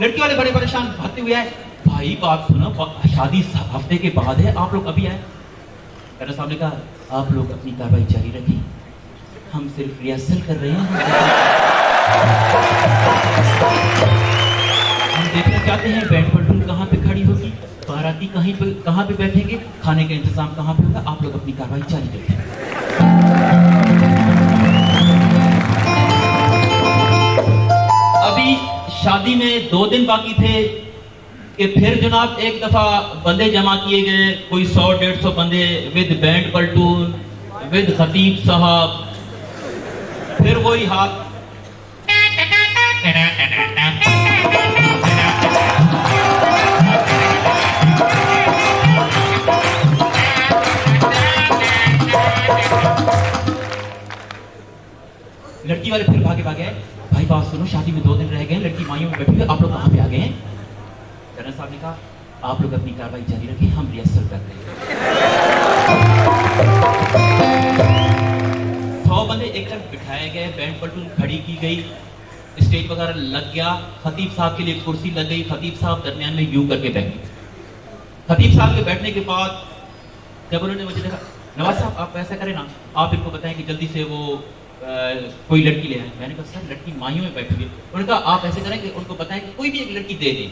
लड़की वाले बड़े परेशान भागते हुए आए, भाई बात सुनो, शादी हफ्ते के बाद है, आप लोग अभी आए। डॉक्टर साहब ने कहा, आप लोग अपनी कार्रवाई जारी रखें, हम सिर्फ रिहर्सल कर रहे हैं। हम देखना चाहते हैं बैंड पलटून कहाँ पे खड़ी होगी, बाराती कहाँ पे बैठेंगे, खाने का इंतजाम कहाँ पे होगा, आप लोग अपनी कार्रवाई जारी रखें। अभी शादी में 2 दिन बाकी थे कि फिर जनाब एक दफा बंदे जमा किए गए, कोई 100-150 बंदे विद बैंड पलटून, विद खतीब साहब। फिर वही हाथ, लड़की वाले फिर भागे आए, भाई बात सुनो, शादी में 2 दिन रह गए, लड़की माइयों में बैठी हुई, आप लोग कहाँ पे आ गए हैं। जनरल साहब ने कहा, आप लोग अपनी कार्रवाई जारी रखें, हम रिहर्सल कर रहे हैं। 100 बंदे एक तरफ बिठाए गए, बैंड पलटून खड़ी की गई, स्टेज वगैरह लग गया, खतीब साहब के लिए कुर्सी लग गई, खतीब साहब दरमियान में यूं करके बैठे। खतीब साहब के बैठने के बाद जब उन्होंने मुझे देखा, नवाज साहब आप ऐसा करें ना, आप इनको बताएं कि जल्दी से वो कोई लड़की ले आए। मैंने कहा, सर लड़की माइयों में बैठी हुई है। उन्होंने कहा, आप ऐसे करें कि उनको बताएं कि कोई भी एक लड़की दे दें।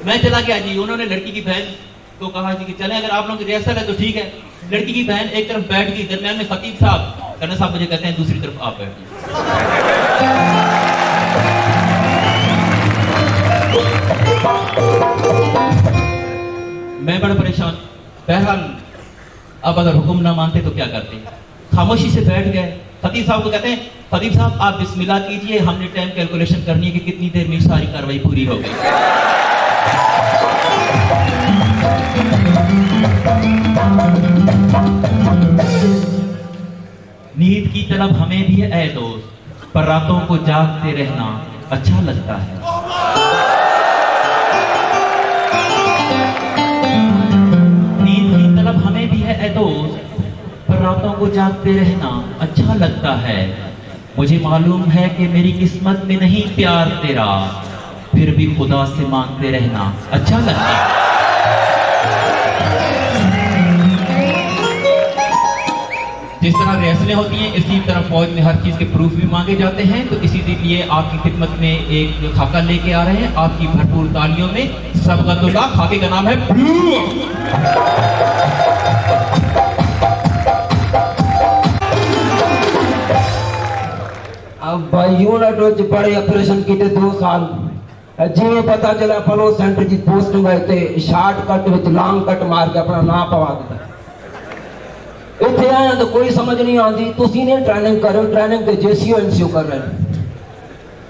मैं चला गया जी, उन्होंने लड़की की बहन को कहा कि चले, अगर आप लोगों की रिहर्सल है तो ठीक है। लड़की की बहन एक तरफ बैठ गई, दरमियान में खतीब साहब, कर्नल साहब मुझे कहते हैं दूसरी तरफ आप बैठ गए। मैं बड़ा परेशान। बहरहाल अब अगर हुक्म ना मानते तो क्या करते, खामोशी से बैठ गए। खतीब साहब को कहते हैं, खतीब साहब आप बिस्मिल्लाह कीजिए, हमने टाइम कैलकुलेशन करनी है कि कितनी देर में सारी कार्रवाई पूरी हो गई। नींद की तलब हमें भी है ऐ दोस्त, पर रातों को जागते रहना अच्छा लगता है। नींद की तलब हमें भी है ऐ दोस्त, पर रातों को जागते रहना अच्छा लगता है। मुझे मालूम है कि मेरी किस्मत में नहीं प्यार तेरा, फिर भी खुदा से मांगते रहना अच्छा लगता है। जिस तरह रिहर्सलें होती हैं, इसी तरह फौज में हर चीज के प्रूफ भी मांगे जाते हैं। तो इसी लिए आपकी खिदमत में एक खाका लेके आ रहे हैं, आपकी भरपूर तालियों में सबगतुल्लाह। खाके का नाम है ब्लू। अब भाइयों ने रोज बड़े ऑपरेशन किए 2 साल, जिम्मे पता चला फलो सेंटर की पोस्टिंग है, शॉर्टकट विच लॉन्ग कट मार के अपना नाम पवा दिता। इतने आया तो कोई समझ नहीं आती, तुसी ने ट्रेनिंग करो, ट्रेनिंग तो जेसीओ एनसीओ कर रहे हैं,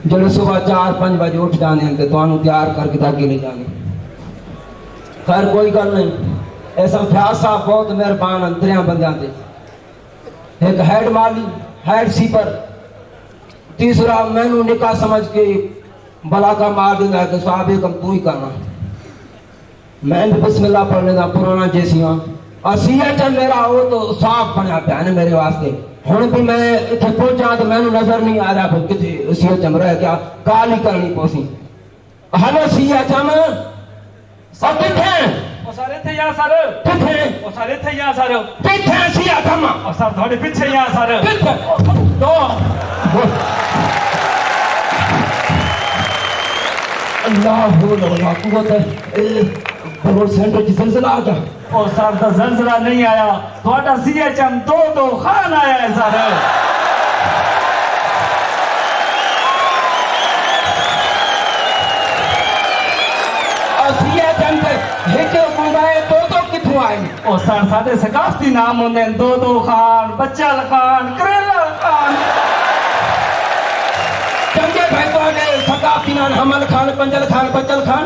जो सुबह 4-5 बजे उठ जाने हैं, तो तैयार करके ताकि ले जाने। खैर कोई गल नहीं, ऐसा फ्याज साहब बहुत मेहरबान अंतरिया बंद थे। एक हेड माली, हेड सीपर, तीसरा मैनू निकाह समझ के बलाका मार देता है कि साहब एक तू ही करना। मैं भी बिस्मिल्लाह पढ़ लेता, पुराना जेसीओ सीएचएम मेरा वो तो साफ बना पिया है मेरे वास्ते। हुण भी मैं इत्थे पहुंचा तो मैनू नजर नहीं आ रहा फिर किथे सीएचएम रह गया, काल ही करनी पोसी। हेलो सीएचएम, सब किथे? ओ सर इत्थे या सर। किथे? ओ सर इत्थे या सर। किथे सीएचएम? ओ सर थोड़े पीछे या सर। किथे? दो अल्लाह कुव्वत फलो सेंटर की सिलसिला आ गया। ओ सर तो जलजला नहीं आया, थोड़ा सीएचएम 2 खान आया है सर। सीएचएम के हेके बुलाए 2 किथों आए? ओ सर साडे सकाफती नाम होंदे 2 खान, बच्चल खान, करेला खान। चंगे भाई तो ने सकाफती नाम हमल खान, पंजल खान, बच्चल खान।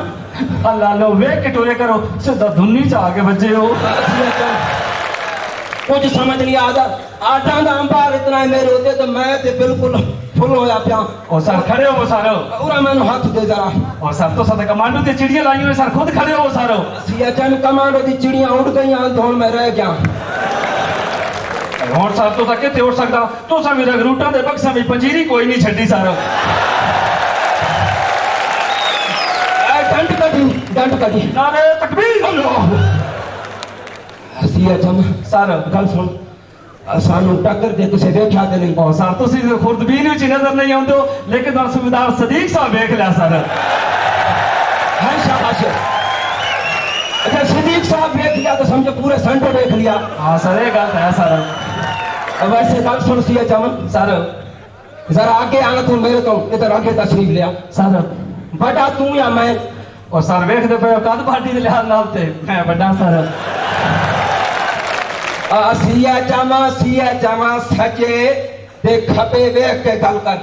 अल्लाह लो वे के टोरे करो, सीधा धुन्नी च आके बजे हो। कुछ समझ नहीं आता, आटा दा अंबार इतना है मेरे होते तो मैं ते बिल्कुल फुल होया पिया। ओ सर खड़े हो सर। पूरा मैंने हाथ दे जरा। ओ सर तो सदा कमांडो ते चिड़िया लाई हुई सर, खुद खड़े हो सर। सीएचएम कमांडो दी चिड़िया उड़ गई तो मैं रह गया। ਹੁਣ ਸਰ ਤੁਸੀਂ ਕਿੱਥੇ ਉੱਠ ਸਕਦਾ ਤੁਸੀਂ ਵੀ ਰਗਰੂਟਾਂ ਦੇ ਬਕਸਾਂ ਵਿੱਚ ਪੰਜੀਰੀ ਕੋਈ ਨਹੀਂ ਛੱਡੀ ਸਰ डंड कटी ਨਾਰੇ ਤਕਬੀਰ सीए चम ਸਰ गल सुन सानू टक्कर दे तुसे देखा ते नहीं ਉਹ ਸਰ ਤੁਸੀਂ ਖੁਰਦਬੀਨ ਵਿੱਚ ਨਜ਼ਰ ਨਹੀਂ ਆਉਂਦੇ ਹੋ ਲੇਕਿਨ ਤੁਹਾਨੂੰ ਸੁਬੇਦਾਰ ਸਦੀਕ ਸਾਹਿਬ ਵੇਖ ਲਿਆ ਸਰ है शाबाश अच्छा सदीक साहब देख लिया तो समझो पूरे सेंटर देख लिया हाँ सर ये गल है सर अब वैसे गल सुन सीए चम सर जरा आगे आना तू मेरे तो इधर आगे तशरीफ लिया सर बड़ा तू या मैं और सर वेखते पे कद पार्टी दे लिहाज नाल ते मैं बड़ा सर सीए चमा सचे ते खपे वेख के गल कर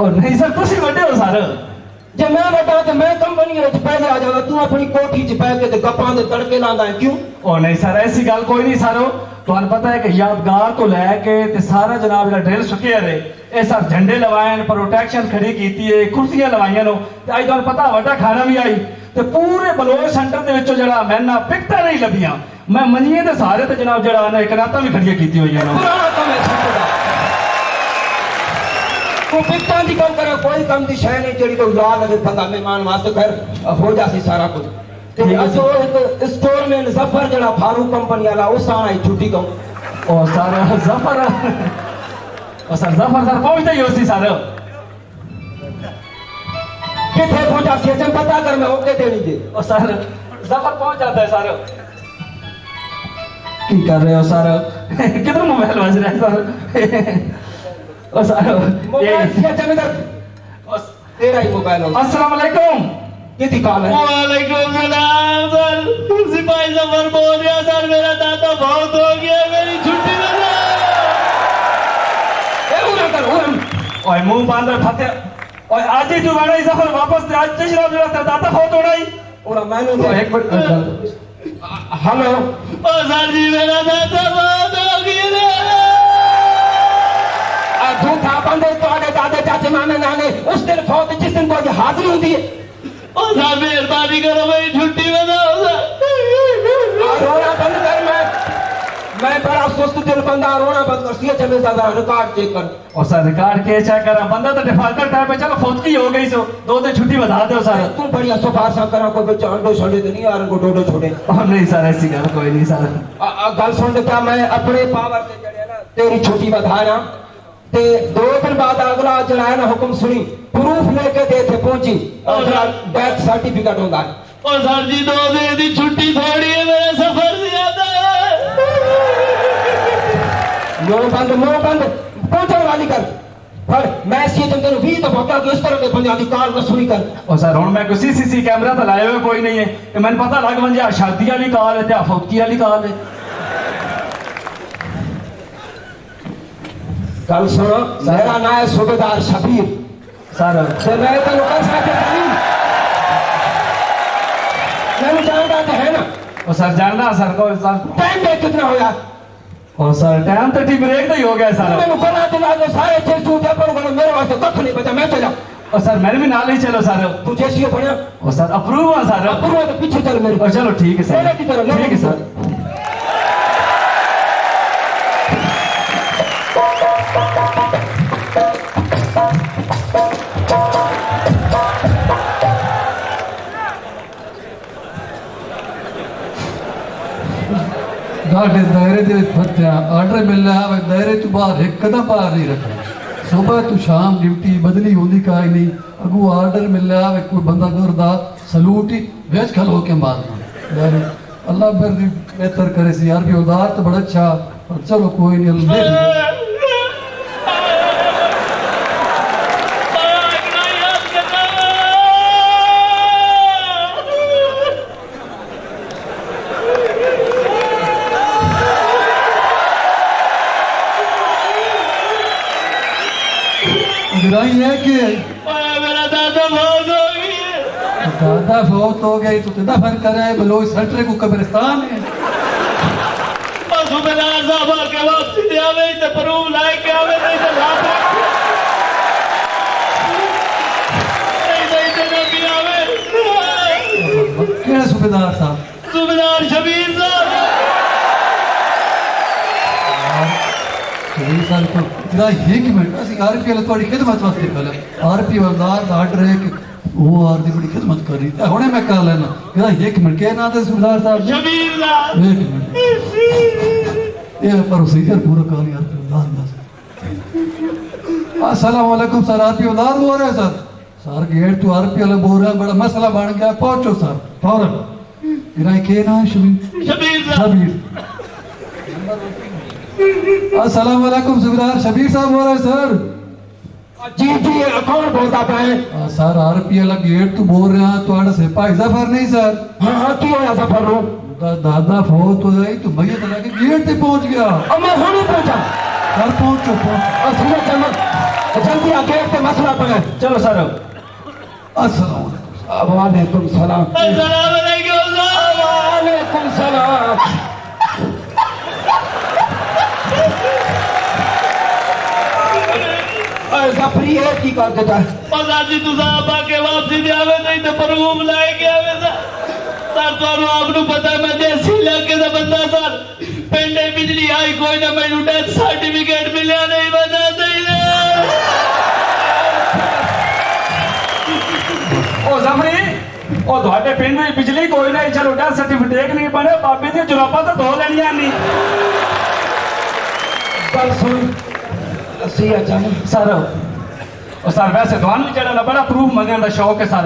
और नहीं सर तुसी बड़े हो सर जे मैं बड़ा तो मैं कंपनी विच पहले आ जावा तू अपनी कोठी च बैठ के ते गप्पां दे तड़के लांदा है क्यों ओ नहीं सर ऐसी गल कोई नहीं सर तुहानू पता है कि यादगार तो लैके ते सारा जनाब दा ड्रिल सुकिया रे ए सर झंडे लवाए प्रोटेक्शन खड़ी कीती है कुर्सियां लवाइयां नो ते अज तुहानू पता वड्डा खाना भी आई ते पूरे बलोच सेंटर दे विचों जड़ा मैना पिकटा नहीं लभियां मैं मंजिए दे सारे ते जनाब जड़ा ना इकराता भी खड़ियां कीती होई नो पुराना काम है सेंटर दा को पिकटां दी गल करे कोई काम दी शय नहीं जेड़ी तो ला लगे पता मेहमान वास्ते खैर हो जासी सारा कुछ ते असो एक स्टोर में जफर जड़ा फारूक कंपनी वाला उस आना छुट्टी को ओ सर जफर ओ सर पहुंचते ही उसी सर किथे पहुंचा सीएम पता कर मैं ओके देनी दे ओ सर जफर पहुंच जाता है सर की कर रहे हो सर किधर मोबाइल बज रहा है सर ओ सर मोबाइल सीएम इधर तेरा ही मोबाइल हो अस्सलाम वालेकुम किती कॉल है वालेकुम सलाम सर सिपाही जफर बोल रहा सर मेरा दादा बहुत हो गया मेरी छुट्टी बना ए उरा कर ओए मुंह बांध फते ओए आज ही तू वाड़ा जफर वापस आज तशराफ जरा तेरा दादा बहुत होना ही उरा मैंने तो एक मिनट हेलो ओ सर जी मेरा दादा बहुत हो गया झूठा बंदे तुम्हारे दादा चाचे मामे नाने उस दिन फौत जिस दिन कोई हाजिरी होती है ओ सर मेहरबानी करो मेरी छुट्टी बनाओ सर रोना बंद कर मैं बड़ा सुस्त दिल बंदा रोना बंद कर सीए चले ज्यादा रिकॉर्ड चेक कर और सर रिकॉर्ड के चेक करा बंदा तो डिफॉल्टर टाइप है चलो फौत की हो गई सो 2 दिन छुट्टी बता दो सर तू बढ़िया सिफारिश करा कोई बच्चा अंडो छोड़े तो नहीं यार को डोडो छोड़े और नहीं सर ऐसी गल कोई नहीं सर गल सुन क्या मैं अपने पावर से जड़े ना तेरी छुट्टी बधाया ते 2 दिन बाद अगला जड़ा है ना हुक्म सुनी प्रूफ लेके दे थे पहुंची और डेथ सर्टिफिकेट होता है ओ सर जी 2 दिन की छुट्टी थोड़ी है मेरा सफर ज्यादा है मुंह बंद पहुंचने वाली कर पर मैं सी चंदे नु 20 दफा क्या कि इस तरह के बंदे दी कॉल न सुनी कर और सर हुन मैं कोई सीसीसी कैमरा तो लाए हुए कोई नहीं है कि मैंने पता लग वंजा शादी वाली कॉल है ते फौतकी वाली कॉल है कल सुनो मेरा नाम है सूबेदार शबीर सर से मैं तो लोकल साहब नहीं मैं जानता तो है ना और सर जानना सर को सर टाइम दे कितना हो यार और सर टाइम तो ठीक ब्रेक ही हो गया सर मैंने बना दिला दो सारे 600 रुपया पर मेरे वास्ते कख नहीं बचा मैं चला और सर मैंने भी नाल ही चलो सर तू जैसी हो बढ़िया और सर अप्रूव है सर पूरा तो पीछे चल मेरे और चलो ठीक है सर लेने की तरफ, लेने ठीक है की सर गाड़े दायरे दे फत्या आर्डर मिल रहा है दायरे तो बाहर एक कदम बाहर नहीं रखना सुबह तो शाम ड्यूटी बदली होती का ही नहीं अगू आर्डर मिल रहा है कोई बंदा करदा सलूट ही वेज खलो के मारना दायरे अल्लाह बेहतर करे सी यार भी उदार तो बड़ा अच्छा और चलो कोई नहीं अल्लाह गिराई है कि मेरा दादा बहुत हो गया दादा बहुत हो गई तो कितना फर्क करे बलोच सेंटर को कब्रिस्तान है सूबेदार साहब के वापसी ले आवे ते प्रूफ लाए के आवे नहीं तो लात नहीं तो भी आवे केड़ा सूबेदार साहब सूबेदार शबीर साहब नहीं सर तो जरा एक मिनट असि आरपीएल थोड़ी खिदमत वास्ते कल आरपी वंदार दा ऑर्डर है कि वो आर दी बड़ी खिदमत कर रही है हुणे मैं कर लेना जरा एक मिनट के ना दे सुबेदार साहब शबीर साहब एक मिनट ये प्रोसीजर पूरा कर यार अस्सलाम वालेकुम सर आरपी वंदार बोल रहे हैं सर गेट तो आरपीएल बोल रहे हैं बड़ा मसला बन गया पहुंचो सर फौरन इराई के ना शबीर शबीर साहब शबीर अस्सलाम वालेकुम सुबेदार शबीर साहब बोल रहे हैं सर जी जी कौन बोलता पाए सर आरपीएल गेट तो बोल रहे हैं तो से भाई जफर नहीं सर हाँ हाँ क्यों होया सफर रो दादा फौत हो गई तो भैया तला के गेट पे पहुंच गया अब मैं हुणे पहुंचा सर पहुंचो असली चमक जल्दी आ गेट पे मसला पड़े चलो सर अस्सलाम वालेकुम सलाम अस्सलाम वालेकुम साहब वालेकुम सलाम जफरी है की कर देता है और आज तू साहब आके वापसी दे आवे नहीं तो परगूम लाए के आवे सर ਤੁਹਾਨੂੰ ਆਪ ਨੂੰ ਪਤਾ ਮੈਂ ਦੇਸੀ ਇਲਾਕੇ ਦਾ ਬੰਦਾ ਸਰ ਪਿੰਡੇ ਬਿਜਲੀ ਆਈ ਕੋਈ ਨਾ ਮੈਨੂੰ ਡੈਥ ਸਰਟੀਫਿਕੇਟ ਮਿਲਿਆ ਨਹੀਂ ਬਤਾ ਨਹੀਂ ਉਹ ਜ਼ਮਰੀ ਉਹ ਤੁਹਾਡੇ ਪਿੰਡ ਵਿੱਚ ਬਿਜਲੀ ਕੋਈ ਨਹੀਂ ਚਲੋ ਡੈਥ ਸਰਟੀਫਿਕੇਟ ਨਹੀਂ ਬਣੇ ਬਾਬੇ ਦੀਆਂ ਜੁਰਾਬਾਂ ਤਾਂ ਧੋ ਲੈਣੀਆਂ ਨਹੀਂ गल सुन ਅਸੀਂ ਅਚਾਨਕ ਸਰ ਉਹ ਸਰ ਵੈਸੇ ਤੁਹਾਨੂੰ ਜਿਹੜਾ ਨਾ ਬੜਾ ਪ੍ਰੂਫ ਮੰਗਣ ਦਾ ਸ਼ੌਕ ਹੈ ਸਰ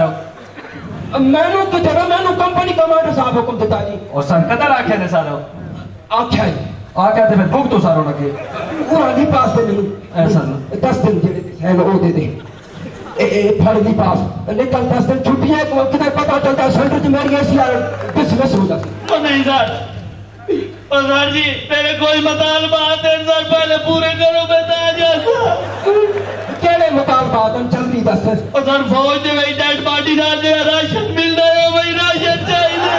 ਮੈਨੂੰ ਕਿ ਜਗ੍ਹਾ ਮੈਨੂੰ ਕੰਪਨੀ ਕਮਾਂਡਰ ਸਾਹਿਬ ਹੁਕਮ ਦਿੱਤਾ ਜੀ ਉਹ ਸਰ ਕਦਰ ਆਖਿਆ ਨੇ ਸਰ ਆਖਿਆ ਜੀ ਆ ਕੇ ਤੇ ਫਿਰ ਭੁਗਤੋ ਤੋਂ ਸਾਰੋਂ ਲੱਗੇ ਉਹਨਾਂ ਦੀ ਪਾਸ ਤੇ ਮੈਨੂੰ ਐਸਾ 10 ਦਿਨ ਜਿਹੜੇ ਹੈ ਉਹ ਦੇ ਦੇ ਇਹ ਫੜ ਦੀ ਪਾਸ ਨਿਕਲ 10 ਦਿਨ ਛੁੱਟੀਆਂ ਕੋ ਕਿਤੇ ਪਤਾ ਚੱਲਦਾ ਸੈਂਟਰ ਚ ਮੇਰੀ ਐਸੀ ਯਾਰ डिसमिस हो जाती ओ नहीं सर ओ सर जी मेरे कोई मुतालबात है सर पहले पूरे करो बता जैसा केड़े मुतालबात हम जल्दी दस ओ सर फौज दे वही डेड बॉडी नाल जे राशन मिल रहा है वही राशन चाहिए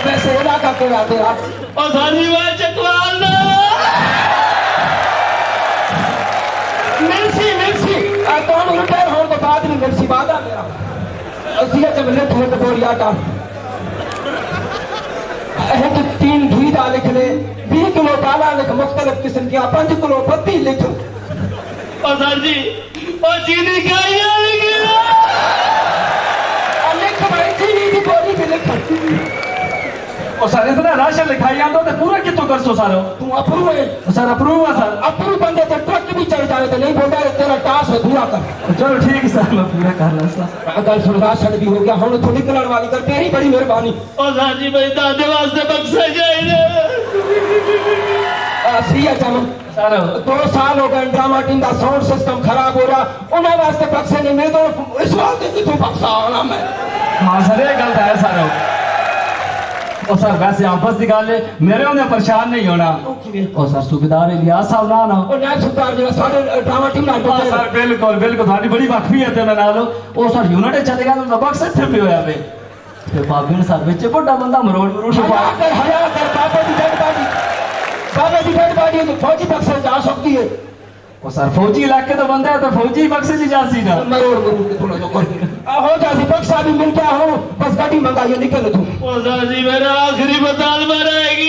वैसे इलाका के आते आप ओ सर जी मैं चकवाल ना मिर्सी कौन रिटायर होने के बाद भी मिर्सी वादा मेरा सीधा जब ले थोड़े तो बोरिया का है कि 3 घी डाल लिख ले 20 किलो काला लिख मुख्तलिफ किस्म की 5 किलो पत्ती लिख ओ सर जी ओ चीनी खाई लिख भाई चीनी की बोरी भी लिख ਉਹ ਸਰ ਇਤਨਾ ਰਾਸ਼ਨ ਲਿਖਾਈ ਆਂਦਾ ਤੇ ਪੂਰਾ ਕਿੱਥੋਂ ਕਰਸੋ ਸਾਰੋ तू अप्रूव है ਸਰ ਅਪਰੂਵ ਆ ਸਰ अप्रूव बंदे तो ट्रक भी चढ़ जाए तो नहीं बोलता है तेरा टास्क है पूरा कर ਚਲੋ ਠੀਕ ਹੈ ਸਰ ਮੈਂ ਪੂਰਾ ਕਰ ਲਾਂ ਸਰ अगर सुन राशन भी हो गया हम तो निकलने वाली कर तेरी बड़ी मेहरबानी ओ सर जी भाई दादे वास्ते बक्सा चाहिए सी चम ਸਰ 2 साल हो गए ड्रामा टीम का साउंड सिस्टम खराब हो रहा उन्हें वास्ते बक्से नहीं मिले तो इस वास्ते कितों बक्सा आना मैं ਹਾਂ ਸਰ ਇਹ ਗੱਲ ਤਾਂ ਹੈ ਸਰ ਉਹ ਸਰ ਵੈਸੇ ਆਪਸ ਦੀ ਗੱਲ ਹੈ ਮੇਰੇ ਉਹਨੇ ਪਰੇਸ਼ਾਨ ਨਹੀਂ ਹੋਣਾ ਉਹ ਸਰ ਸੁਬੇਦਾਰ ਇਲਿਆਸ ਸਾਹਿਬ ਨਾ ਨਾ और नायब सरदार जो सारे ड्रामा टीम ना ਹਾਂ ਸਰ ਬਿਲਕੁਲ ਬਿਲਕੁਲ ਤੁਹਾਡੀ ਬੜੀ ਵਾਕਫੀਅਤ ਹੈ ਉਹਨਾਂ ਨਾਲ ਉਹ ਸਰ ਯੂਨਿਟ ਚਲੇ ਗਿਆ ਤਾਂ ਬਕਸ ਇੱਥੇ ਪਿਆ ਹੋਇਆ ਵੇ ਤੇ ਬਾਬੇ ਨੇ ਸਰ ਵਿੱਚ ਵੱਡਾ ਬੰਦਾ ਮਰੋੜ हया कर बाबे की डेड बॉडी तो फौजी बक्से जा सकती है ਉਹ ਸਰ ਫੌਜੀ ਇਲਾਕੇ ਤੋਂ ਬੰਦਾ ਹੈ ਤਾਂ ਫੌਜੀ ਬਕਸੇ ਜੀ ਜਾ ਸੀ ਨਾ मरोड़ के थोड़ा जो कर हो जाती बक्सा भी मिल गया हो बस गाड़ी मंगाइए निकल तू ओ सर जी मेरा आखिरी मुतालबा रहेगी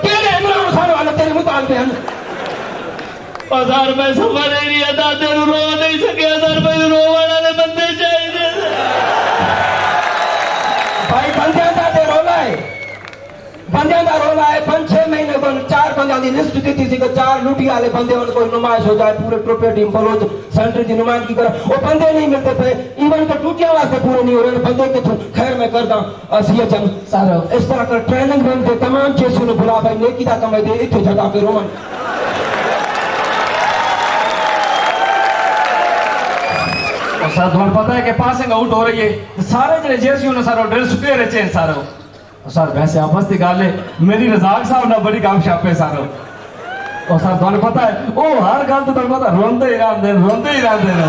केड़े इमरान खान वाले तेरे मुतालबे हैं ओ सर मैं समझ नहीं रहा दादे नु रो नहीं सके सर मैं रोवण वाले बंदे चाहिए भाई बंदे दा ते रोला है बंदे दा रोला है 5-6 महीने को 4 बंदे दी लिस्ट दी थी कि 4 लुटी वाले बंदे उनको नुमाइश हो जाए पूरे ट्रोपे टीम बलोच सेंटर की नुमाइंदगी कर वो बंदे नहीं मिलते थे इवन तो टूटिया वास्ते पूरे नहीं हो रहे बंदे के थ्रू खैर मैं करदा सीए चम सारा इस तरह कर ट्रेनिंग रन दे तमाम चीजों ने बुला भाई नेकी दा कमाई दे इथे जगह पे रोवन और सर तुम्हें पता है कि पासिंग आउट हो रही है सारे जने जैसी उन्हें सारो ड्रिल सुके रहे हैं सारो और सर वैसे आपस की गल है मेरी रजाक साहब ना बड़ी काम छापे सारो और सर तुम्हें पता है वो हर गल तो तुम्हें पता रोंदे ही रहते हैं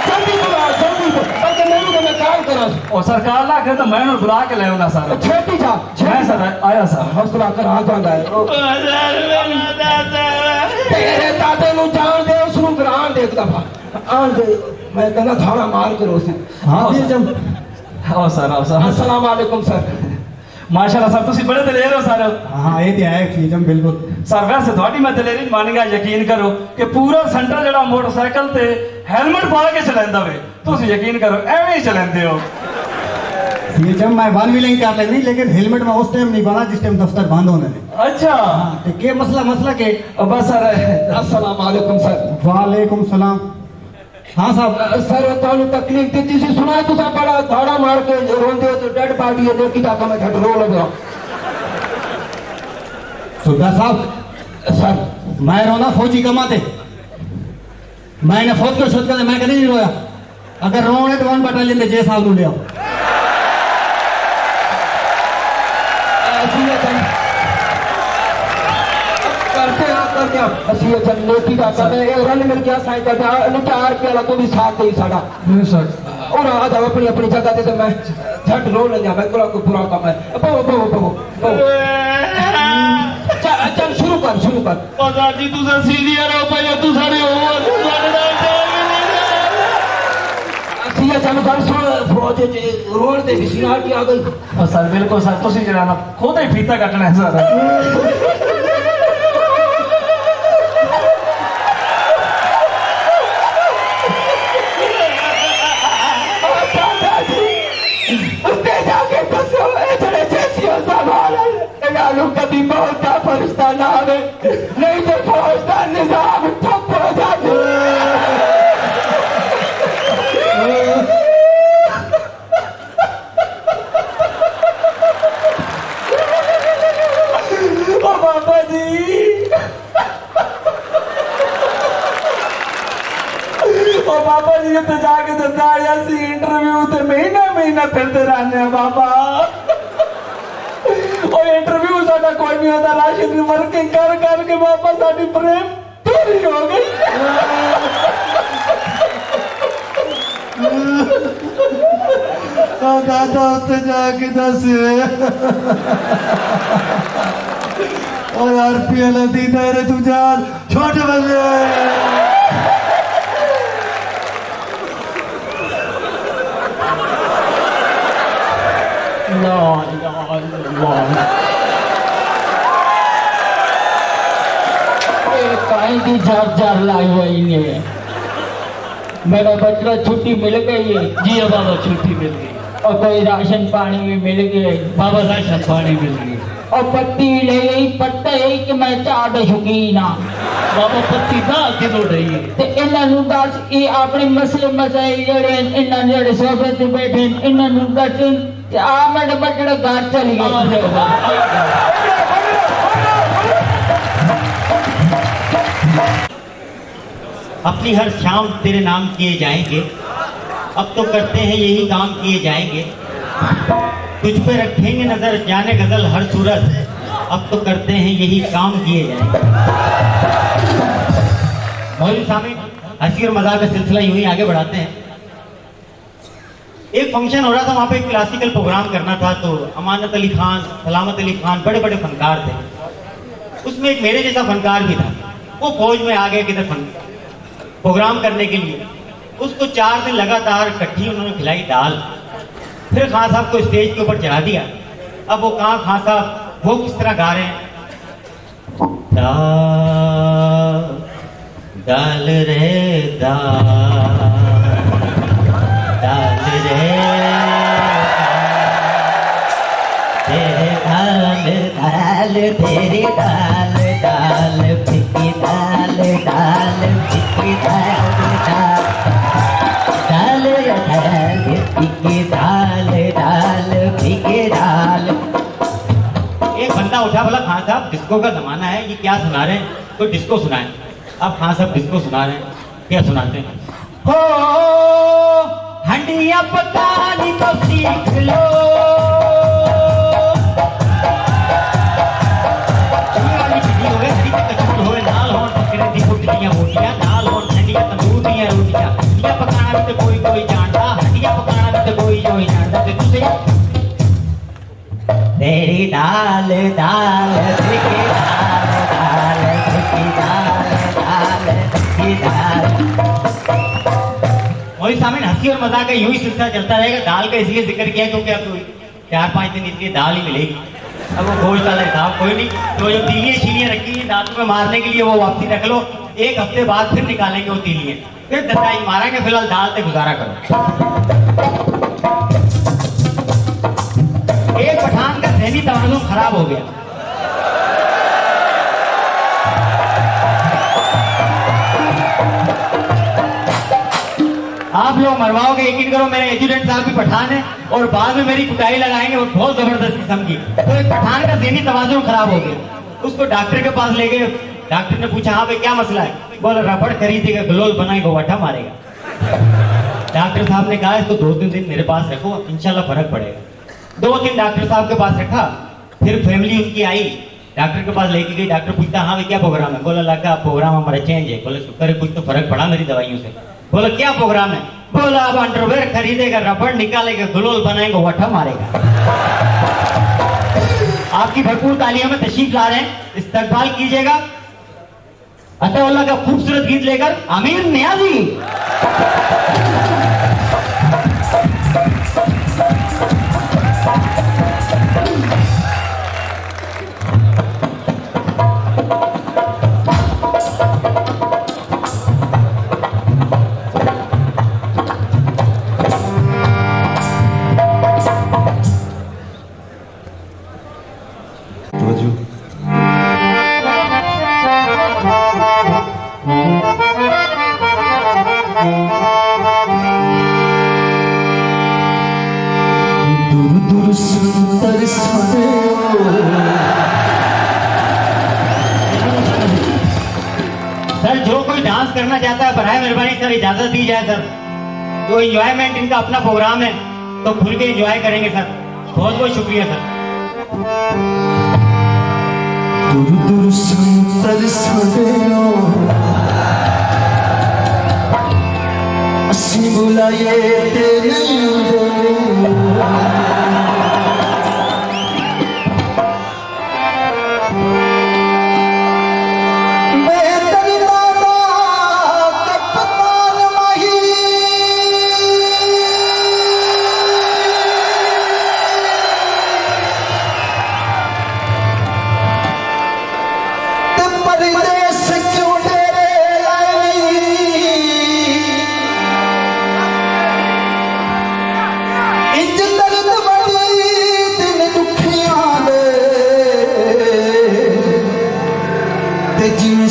जल्दी बुला जल्दी बल्कि नहीं तो मैं काम करा और सर काल ना करे तो मैं उन्हें बुला के ले आना सारो छेती जा मैं सर आया सर हौसला कर आ जांदा है ओ सर मेरा दादा तेरे दादे नु जान दे उस नु ग्रां देख दफा आन दे मैं कहना थाना मार करो उसे हाँ जी जब आओ सर अस्सलाम वालेकुम सर माशाल्लाह सर तुसी बड़े दलेर हो सर। हाँ ये तो है चीजम बिल्कुल। सर वैसे थोड़ी मैं दलेरी मान गया, यकीन करो कि पूरा सेंटर जड़ा मोटरसाइकिल ते हेलमेट पा के चलांदा वे, तुसी यकीन करो एवें ही चलांदे हो। चीजम मैं वन व्हीलिंग कर लेनी, लेकिन हेलमेट में उस टाइम नहीं बना जिस टाइम दफ्तर बंद होने ने। अच्छा हाँ, तो के मसला के। बस सर अस्सलाम वालेकुम सर। वालेकुम सलाम। हाँ साहब। सर ਤੁਹਾਨੂੰ तकलीफ दी सी सुना, तुसा बड़ा धाड़ा मार के रोंदे हो तो डेड पार्टी है देखी जाके मैं झट रो लगा। सुल्तान साहब सर मैं रोना फौजी कमाते, मैंने फौज को शोध कर मैं कभी नहीं रोया। अगर रोने तो 1 बटालियन दे 6 साल ले आओ। करते ਅਸੀਂ ਇਹ ਨੇਕੀ ਦਾ ਕੰਮ ਹੈ, ਇਹ ਰਲ ਮਿਲ ਕੇ ਸਾਈ ਕਰਦੇ ਆ। ਇਹਨੂੰ 4 ਰੁਪਏ ਵਾਲਾ ਤੂੰ ਵੀ ਸਾਥ ਦੇ ਸਾਡਾ। बेशक और आ जाओ अपनी अपनी जगह ते, तो मैं झट रो लेंगे। मैं कोई बुरा काम है। बो चल शुरू कर। सर जी तुसा सीनियर हो भाई, तू सारे सीधा चालू कर। सुन फौज रोड ते विसिनाटी आ गई। सर बिल्कुल सर तुसी जरा ना खुद ही फीता कटना है सर। उत्ते जाके दसो ए जड़े जैसियों सवाल है कभी मौत का फरिश्ता ना आवे, नहीं तो फौज का निजाम ठप हो जाए। ओ बाबा जी ओ बाबा जी तो जाके दंदा आया सी इंटरव्यू ते महीना फिरते रहने हैं बाबा। ओ इंटरव्यू साडा कोई नहीं होता, राशिद वर्किंग कर के बाबा साडी प्रेम पूरी हो गई। दादा उत्ते जाके दस और RPL दी तेरे तू जान छोटे बल्ले। की जार लाई हुई है। मेरा बच्चा छुट्टी मिल गई है। जी बाबा छुट्टी मिल गई, और कोई राशन पानी भी मिल गए। बाबा राशन पानी मिल गई, और पत्ती भी ले गई। पत्ता है कि मैं चाह दे शौकीन हाँ। बाबा पत्ती ना के दो रही है। ते इन्हों दस ये अपने मसले मसाइल जड़े इन्होंने जड़े सोफे ते बैठे इन्हों दस ते आ मेरे बच्चे घर चली गए। अपनी हर शाम तेरे नाम किए जाएंगे, अब तो करते हैं यही काम किए जाएंगे। तुझ पे रखेंगे नजर जाने गजल हर सूरत, अब तो करते हैं यही काम किए जाएंगे। मौलवी साहब हंसी और मजाक का सिलसिला यूं ही आगे बढ़ाते हैं। एक फंक्शन हो रहा था, वहां पे एक क्लासिकल प्रोग्राम करना था, तो अमानत अली खान, सलामत अली खान बड़े बड़े फनकार थे। उसमें एक मेरे जैसा फनकार भी था। वो फौज में आ गए किधर प्रोग्राम करने के लिए। उसको 4 दिन लगातार इकट्ठी उन्होंने खिलाई दाल। फिर खान साहब को स्टेज के ऊपर चढ़ा दिया। अब वो कहाँ खान साहब वो किस तरह गा रहे हैं, दाल रे दाल रे तेरे दाल तेरी दाल फिक्की दाल फिक्की दाल फिक्की दाल फिक्की दाल। एक बंदा उठा, बोला खान साहब डिस्को का जमाना है, ये क्या सुना रहे हैं, तो डिस्को सुनाए। अब खान साहब डिस्को सुना रहे हैं, क्या सुनाते हैं, हो हंडिया पकानी तो सीख लो, दाल हो ठंडिया तंदूर दियां रोटियां, हंडिया पकाना भी तो कोई जानता, हंडिया पकाना भी तो कोई जानता। ते तुसे तेरी दाल दाल फिक्की दाल फिक्की दाल। मौलवी साहब हंसी और मजाक का यूं ही सिलसिला चलता रहेगा। दाल का इसलिए जिक्र किया क्योंकि अब 4-5 दिन इसकी दाल ही मिलेगी। अब वो गोश्त वाला हिसाब कोई नहीं, तो जो तीलियाँ शीलियाँ रखी हैं दांतों में मारने के लिए वो वापसी रख लो, 1 हफ्ते बाद फिर निकालेंगे वो तीलियाँ, फिर दताई मारेंगे, फिलहाल दाल से गुजारा करो। एक पठान का ज़हनी तवाज़ुन खराब हो गया। आप लोग मरवाओगे, यकीन करो, मेरे एजुकेंट साहब भी पठान है और बाद में मेरी कुटाई लगाएंगे और बहुत जबरदस्त किस्म की। तो एक पठान का ज़हनी तवाज़ुन खराब हो गया, उसको डॉक्टर के पास ले गए। डॉक्टर ने पूछा, हाँ भाई क्या मसला है? बोला रबड़ खरीदेगा, ग्लोल बनाएगा, वटा मारेगा। डॉक्टर साहब ने कहा इसको 2-3 दिन मेरे पास रखो, इंशाल्लाह फर्क पड़ेगा। 2 दिन डॉक्टर साहब के पास रखा, फिर फैमिली उनकी आई, डॉक्टर के पास लेके गई। डॉक्टर पूछता, हाँ भाई क्या प्रोग्राम है? बोला लगा प्रोग्राम हमारा चेंज है। बोले शुक्र है कुछ तो फर्क पड़ा मेरी दवाइयों से। बोला क्या प्रोग्राम है? बोला अब अंडरवेयर खरीदेगा, रबड़ निकालेगा, ग्लोल बनाएगा, वटा मारेगा। आपकी भरपूर तालियों में तशरीफ ला रहे हैं, इस्तकबाल कीजिएगा अताउल्लाह का खूबसूरत गीत लेकर आमिर नियाजी। सर जो कोई डांस करना चाहता है बराए मेहरबानी सर इजाजत दी जाए सर। जो एंजॉयमेंट इनका अपना प्रोग्राम है तो खुल के एंजॉय करेंगे सर। बहुत बहुत शुक्रिया सर। दूर दूर संतर सवेरो असी बुलाए तेरे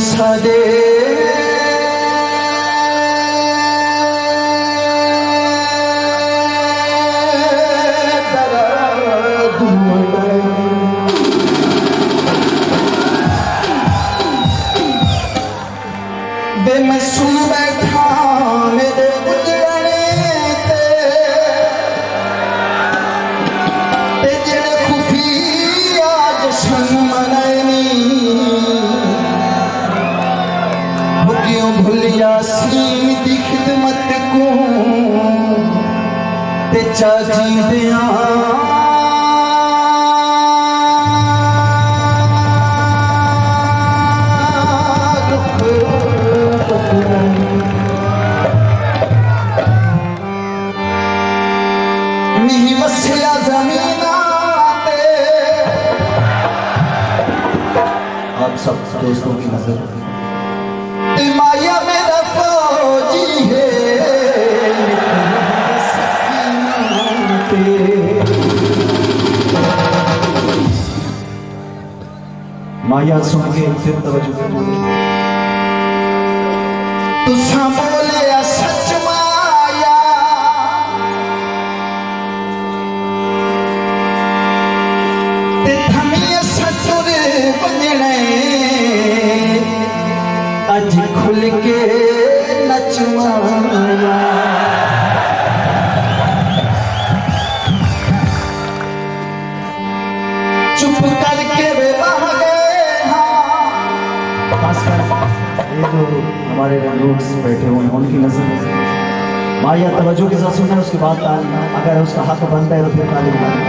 सादे बे मैं सुन बैठा मेरे गुजरने ते जेड़े खुफी आज सन मनानी भूलिया सीन दी खिदमत को ते चाची दिया नहीं वसिया जमीना आप सब दोस्तों की नजर माया मेरा फौजी है माया सुन के फिर तवज्जो तुसा बोले सच माया ते थमिए ससुर बजने अज खुल के नच माया चुप करके वे बह गए। ये जो हमारे लोग बैठे हुए हैं उनकी नजर माया तवज्जो के साथ सुनना, उसके बाद अगर उसका हक बनता है तो फिर ताली बजाना।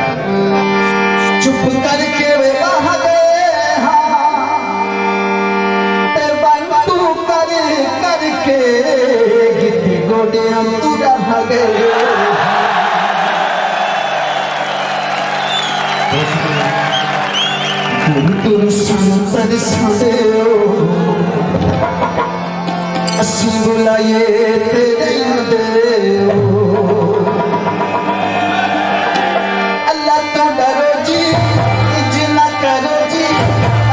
चुप करके वे बह गए करके गिद्धी गोडे तू रह गए। कद सादे असी बुलाए तेरे दे अल्लाह तो डरो जी जिना करो जी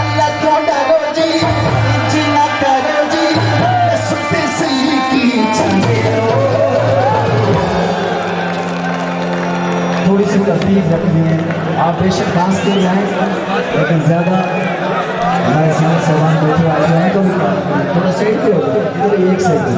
अल्लाह तो डरो जी जिना करो जी सुते सही की चंदे थोड़ी सी तकलीफ रखनी है आप बेशक डांस के जाएं लेकिन ज़्यादा हमारे सामने सवाल बैठे आए हैं तो थोड़ा साइड पे हो इधर एक साइड पे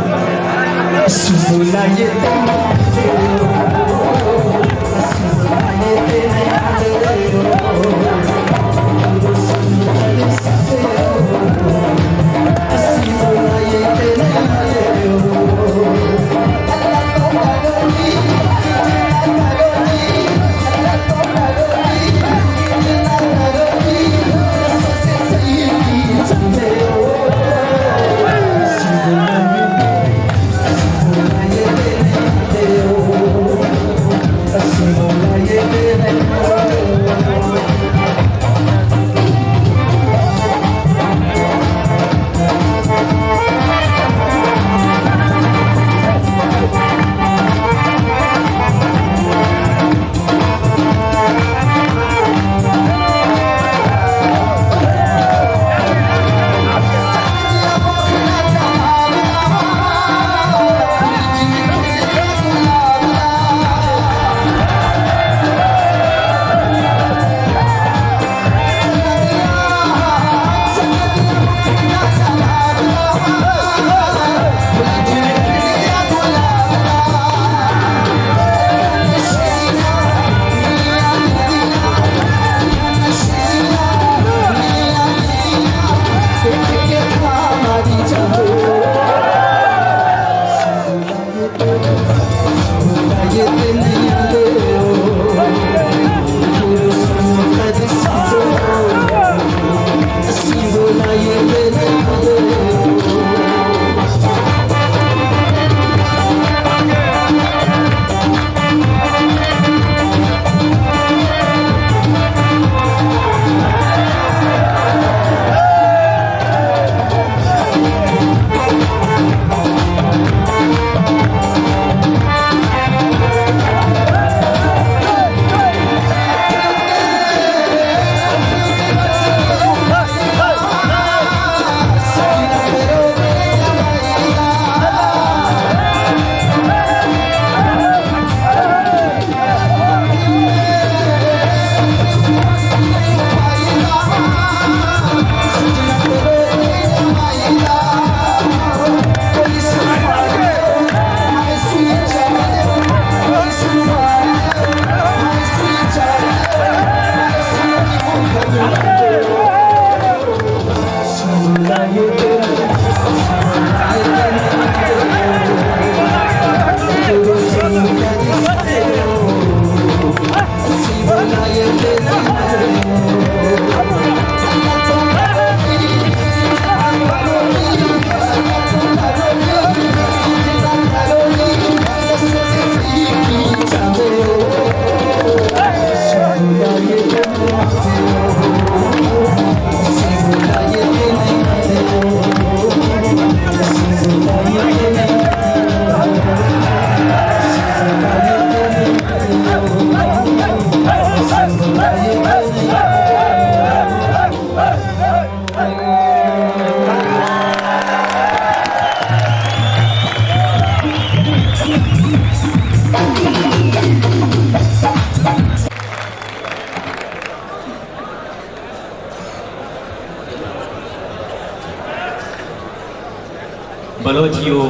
बलोचियों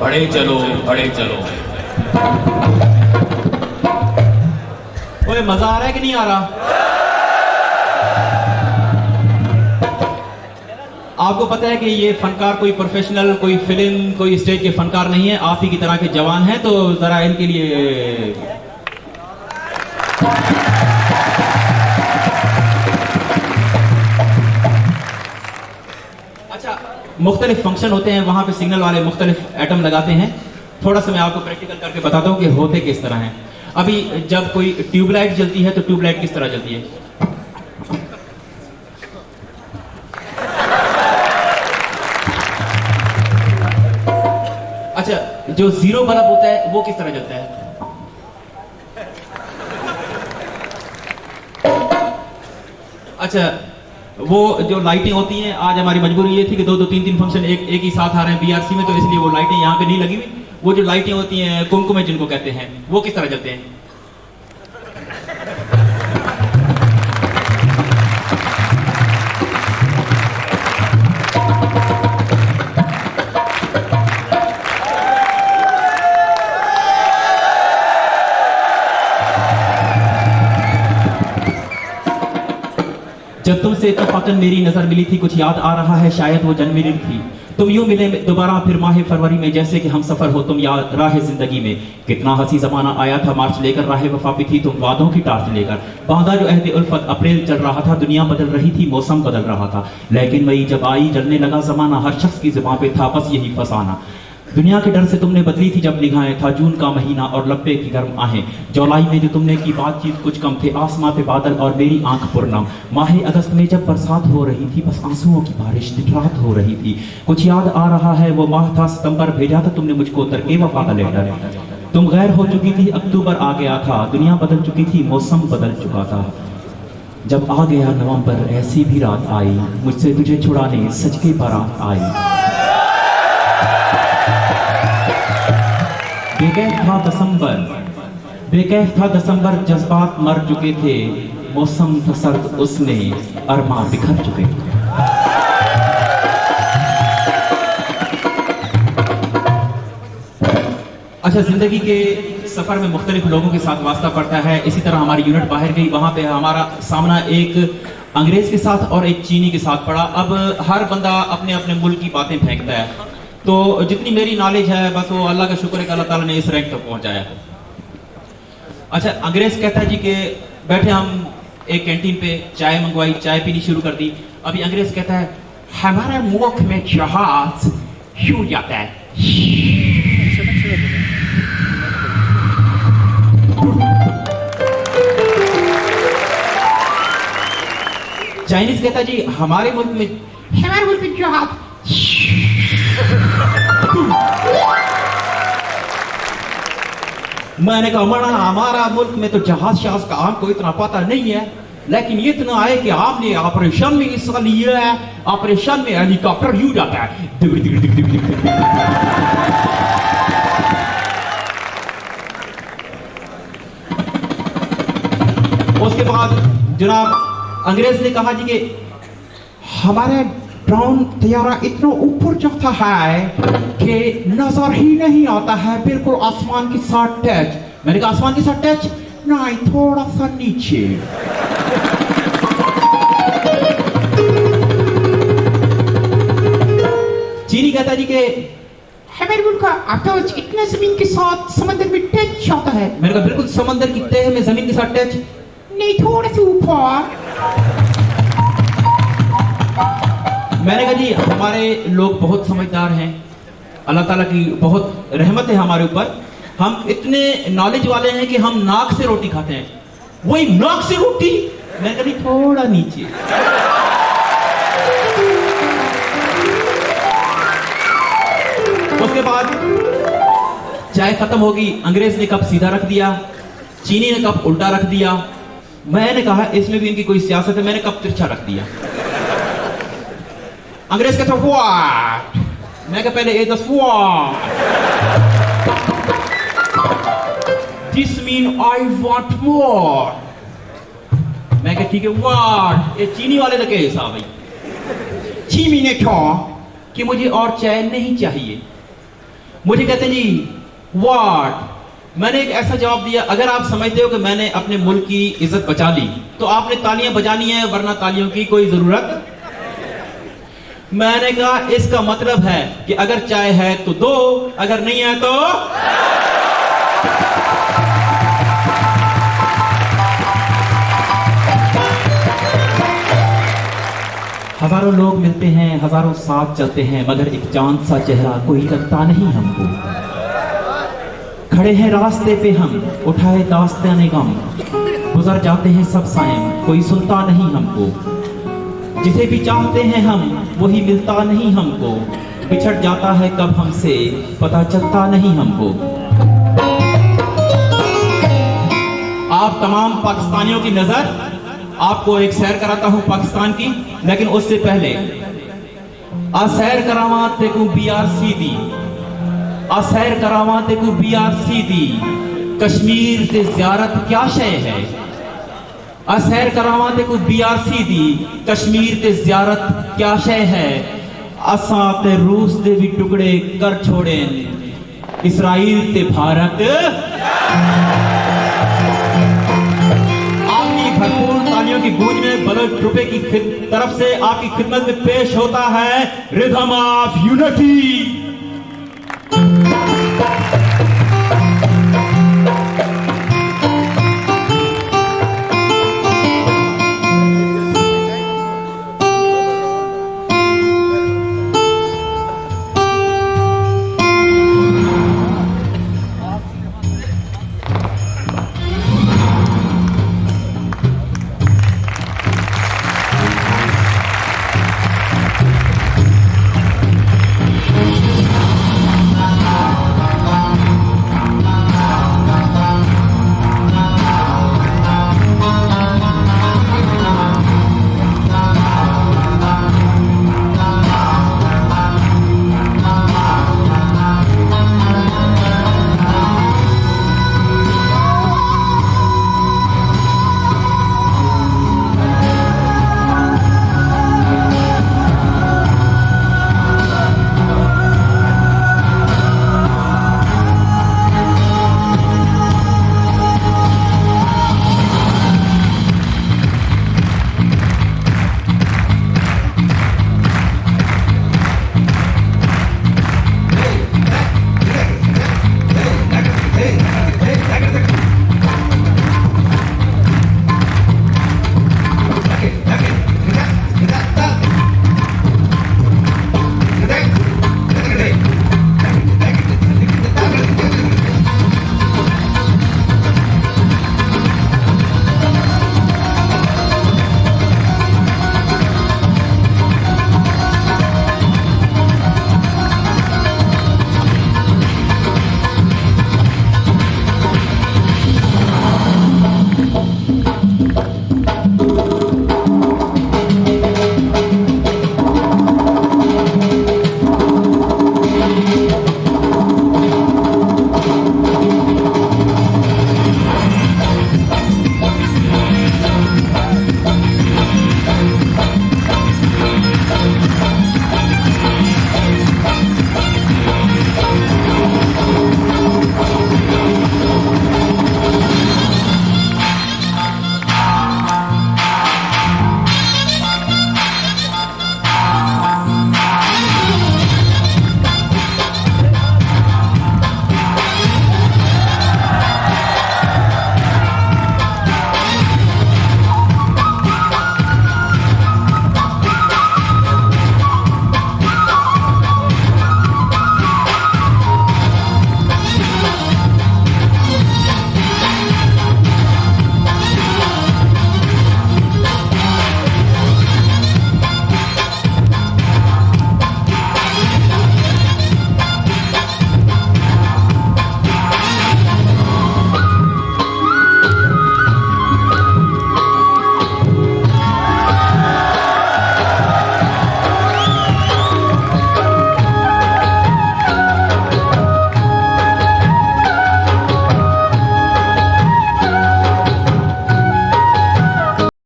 बड़े चलो बड़े चलो। ओए मजा आ रहा है कि नहीं आ रहा? आपको पता है कि ये फनकार कोई प्रोफेशनल, कोई फिल्म, कोई स्टेज के फनकार नहीं है, आप ही की तरह के जवान हैं, तो जरा इनके लिए अच्छा, मुख्तलिफ फंक्शन होते हैं, वहां पे सिग्नल वाले मुख्तलिफ एटम लगाते हैं। थोड़ा सा मैं आपको प्रैक्टिकल करके बताता हूँ कि होते किस तरह हैं। अभी जब कोई ट्यूबलाइट जलती है तो ट्यूबलाइट किस तरह जलती है? जो जीरो बल्ब होता है वो किस तरह जलता है? अच्छा, वो जो लाइटें होती हैं, आज हमारी मजबूरी ये थी कि 2-2, 3-3 फंक्शन एक ही साथ आ रहे हैं बीआरसी में, तो इसलिए वो लाइटें यहाँ पे नहीं लगी हुई। वो जो लाइटें होती हैं कुमकुम जिनको कहते हैं, वो किस तरह जलते हैं? जब तुमसे इत्तफाकन मेरी नजर मिली थी, कुछ याद आ रहा है, शायद वो जन्म मिली थी। तुम यूं मिले दोबारा फिर माह फरवरी में, जैसे कि हम सफर हो तुम याद राह जिंदगी में। कितना हंसी जमाना आया था मार्च लेकर, राह वफा पे थी तुम वादों की टार्च लेकर। बांधा जो अहद उल्फत, अप्रैल चल रहा था, दुनिया बदल रही थी, मौसम बदल रहा था। लेकिन मई जब आई, जलने लगा जमाना, हर शख्स की जुबान पे था बस यही फसाना। दुनिया के डर से तुमने बदली थी जब निगाहें, था जून का महीना और लब्बे की गर्म आहें। जुलाई में जो तुमने की बातचीत कुछ कम थे, आसमां पे बादल और मेरी आंख पुरनम। माह अगस्त में जब बरसात हो रही थी, बस आंसुओं की बारिश दिन रात हो रही थी। कुछ याद आ रहा है वो माह था सितंबर, भेजा था तुमने मुझको तरके वफा का लेटर। तुम गैर हो चुकी थी, अक्टूबर आ गया था, दुनिया बदल चुकी थी, मौसम बदल चुका था। जब आ गया नवंबर, ऐसी भी रात आई, मुझसे तुझे छुड़ाने सच के बारात आई। बेकैफ था दिसंबर, बेकैफ था दिसंबर, जज्बात मर चुके थे, मौसम था सर्द उसमें, अरमा बिखर चुके थे। अच्छा, जिंदगी के सफर में मुख्तलिफ लोगों के साथ वास्ता पड़ता है। इसी तरह हमारी यूनिट बाहर गई, वहां पे हमारा सामना एक अंग्रेज के साथ और एक चीनी के साथ पड़ा। अब हर बंदा अपने अपने मुल्क की बातें फेंकता है, तो जितनी मेरी नॉलेज है बस वो अल्लाह का शुक्र है कि अल्लाह ताला ने इस रैंक तक पहुंचाया। अच्छा, अंग्रेज कहता है जी कि बैठे हम एक कैंटीन पे, चाय मंगवाई, चाय पीनी शुरू कर दी। अभी अंग्रेज कहता है हमारे मुल्क में जहाज क्यों जाता है? चाइनीज कहता है जी हमारे मुल्क में जहाज। मैंने कहा मना, हमारा मुल्क में तो जहाज शहाज का हमको इतना पता नहीं है, लेकिन ये इतना है कि आपने ऑपरेशन में हिस्सा लिया है। ऑपरेशन में हेलीकॉप्टर यूज आता है। उसके बाद जनाब अंग्रेज ने कहा जी कि हमारे ड्रोन तैयारा इतना ऊपर जाता है कि नजर ही नहीं आता है, बिल्कुल आसमान के साथ टच। मैंने कहा आसमान के साथ टच नहीं, थोड़ा सा नीचे। चीनी कहता जी कि हमारे मुल्क का अटैच इतना जमीन के साथ समंदर में टच होता है। मैंने कहा बिल्कुल समंदर की तह में जमीन के साथ टच नहीं, थोड़ा सा ऊपर। मैंने कहा जी हमारे लोग बहुत समझदार हैं, अल्लाह ताला की बहुत रहमत है हमारे ऊपर। हम इतने नॉलेज वाले हैं कि हम नाक से रोटी खाते हैं। वही नाक से रोटी, मैंने कहा थोड़ा नीचे। उसके बाद चाय खत्म होगी, अंग्रेज ने कप सीधा रख दिया, चीनी ने कप उल्टा रख दिया। मैंने कहा इसमें भी इनकी कोई सियासत है, मैंने कप तिरछा रख दिया। अंग्रेज कहता व्हाट, मैं कहा पहले ए दस what, this mean I want more. मैं कहा ठीक है व्हाट। ये चीनी वाले का क्या हिसाब है? चीनी ने कहा कि मुझे और चाय नहीं चाहिए। मुझे कहते जी व्हाट। मैंने एक ऐसा जवाब दिया, अगर आप समझते हो कि मैंने अपने मुल्क की इज्जत बचा ली तो आपने तालियां बजानी है, वरना तालियों की कोई जरूरत। मैंने कहा इसका मतलब है कि अगर चाय है तो दो, अगर नहीं है तो। हजारों लोग मिलते हैं, हजारों साथ चलते हैं, मगर एक चांद सा चेहरा कोई लगता नहीं हमको। खड़े हैं रास्ते पे हम, उठाए दास्ताने गम, गुजर जाते हैं सब सायम, कोई सुनता नहीं हमको। जिसे भी चाहते हैं हम, वही मिलता नहीं हमको। बिछड़ जाता है कब हमसे पता चलता नहीं हमको। आप तमाम पाकिस्तानियों की नजर, आपको एक सैर कराता हूं पाकिस्तान की, लेकिन उससे पहले असैर करावां तेकू बियार सीधी, असैर करावां तेकू बियार सीधी, कश्मीर ते ज़ियारत क्या शय है। असैर करावां तेकू बियार सीधी, कश्मीर ते ज़ियारत क्या शय है। असां ते रूस दे भी टुकड़े कर छोड़े, इसराइल ते भारत। आपकी भरपूर तालियों की गूंज में बलोच ट्रुपे की तरफ से आपकी खिदमत में पेश होता है रिदम ऑफ यूनिटी।